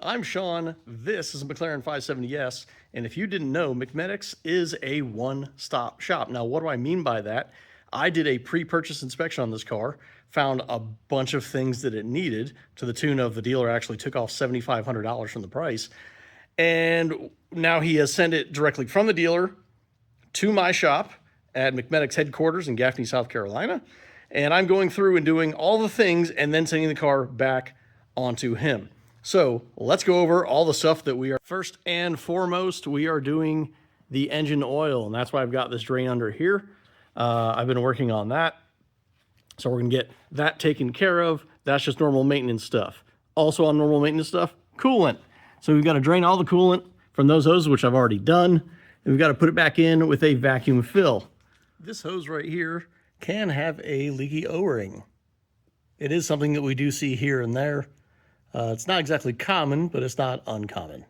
I'm Sean, this is a McLaren 570S, and if you didn't know, McMedics is a one-stop shop. Now, what do I mean by that? I did a pre-purchase inspection on this car, found a bunch of things that it needed to the tune of the dealer actually took off $7,500 from the price, and now he has sent it directly from the dealer to my shop at McMedics headquarters in Gaffney, South Carolina, and I'm going through and doing all the things and then sending the car back onto him. So let's go over all the stuff that we are. First and foremost, we are doing the engine oil, and that's why I've got this drain under here. I've been working on that. So we're gonna get that taken care of. That's just normal maintenance stuff. Also on normal maintenance stuff, coolant. So we've got to drain all the coolant from those hoses, which I've already done. And we've got to put it back in with a vacuum fill. This hose right here can have a leaky O-ring. It is something that we do see here and there. It's not exactly common, but it's not uncommon.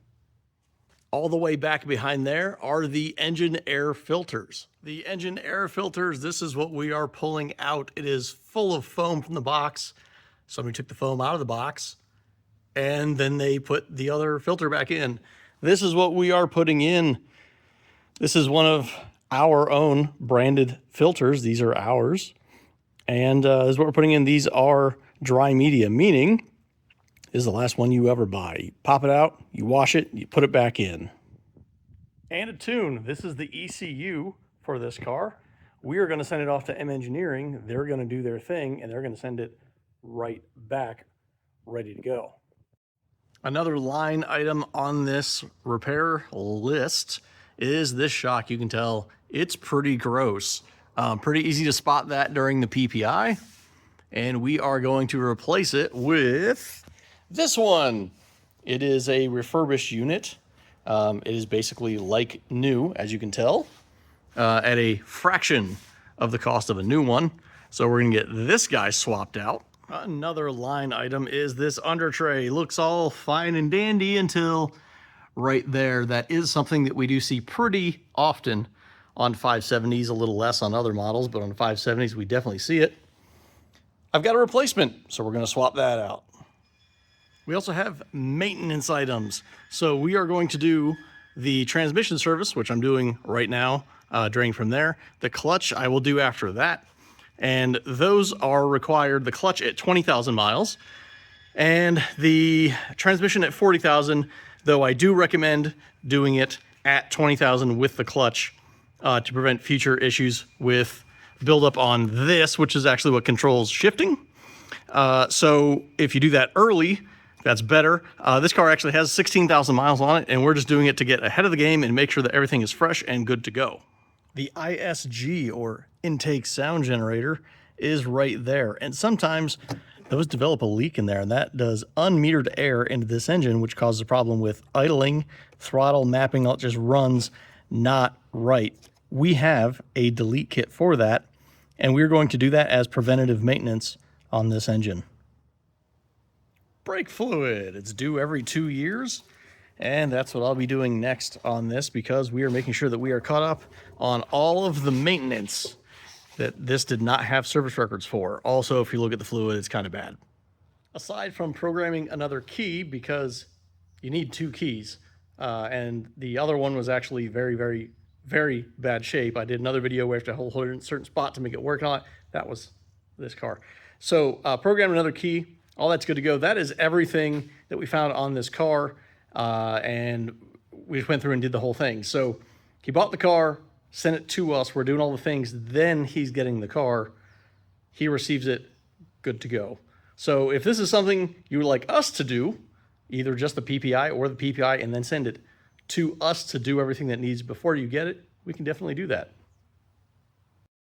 All the way back behind there are the engine air filters. The engine air filters, this is what we are pulling out. It is full of foam from the box. Somebody took the foam out of the box, and then they put the other filter back in. This is what we are putting in. This is one of our own branded filters. These are ours. And this is what we're putting in. These are dry media, meaning this is the last one you ever buy. You pop it out, you wash it, you put it back in. And a tune. This is the ECU for this car. We are going to send it off to M Engineering. They're going to do their thing, and they're going to send it right back, ready to go. Another line item on this repair list is this shock. You can tell it's pretty gross. Pretty easy to spot that during the PPI. And we are going to replace it with this one. It is a refurbished unit. It is basically like new, as you can tell, at a fraction of the cost of a new one. So we're gonna get this guy swapped out. Another line item is this under tray. Looks all fine and dandy until right there. That is something that we do see pretty often on 570s, a little less on other models, but on 570s, we definitely see it. I've got a replacement, so we're gonna swap that out. We also have maintenance items. So we are going to do the transmission service, which I'm doing right now, draining from there. The clutch I will do after that. And those are required, the clutch at 20,000 miles and the transmission at 40,000, though I do recommend doing it at 20,000 with the clutch to prevent future issues with buildup on this, which is actually what controls shifting. So if you do that early, that's better. This car actually has 16,000 miles on it, and we're just doing it to get ahead of the game and make sure that everything is fresh and good to go. The ISG, or intake sound generator, is right there. And sometimes those develop a leak in there, and that does unmetered air into this engine, which causes a problem with idling, throttle mapping. It just runs not right. We have a delete kit for that, and we're going to do that as preventative maintenance on this engine. Brake fluid, it's due every 2 years, and that's what I'll be doing next on this, because we are making sure that we are caught up on all of the maintenance that this did not have service records for. Also, if you look at the fluid, it's kind of bad. Aside from programming another key, because you need 2 keys, and the other one was actually very, very, very bad shape. I did another video where I have to hold it in a certain spot to make it work on it. That was this car. So program another key. All that's good to go. That is everything that we found on this car, and we just went through and did the whole thing. So he bought the car, sent it to us. We're doing all the things. Then he's getting the car. He receives it, good to go. So if this is something you would like us to do, either just the PPI or the PPI, and then send it to us to do everything that needs before you get it, we can definitely do that.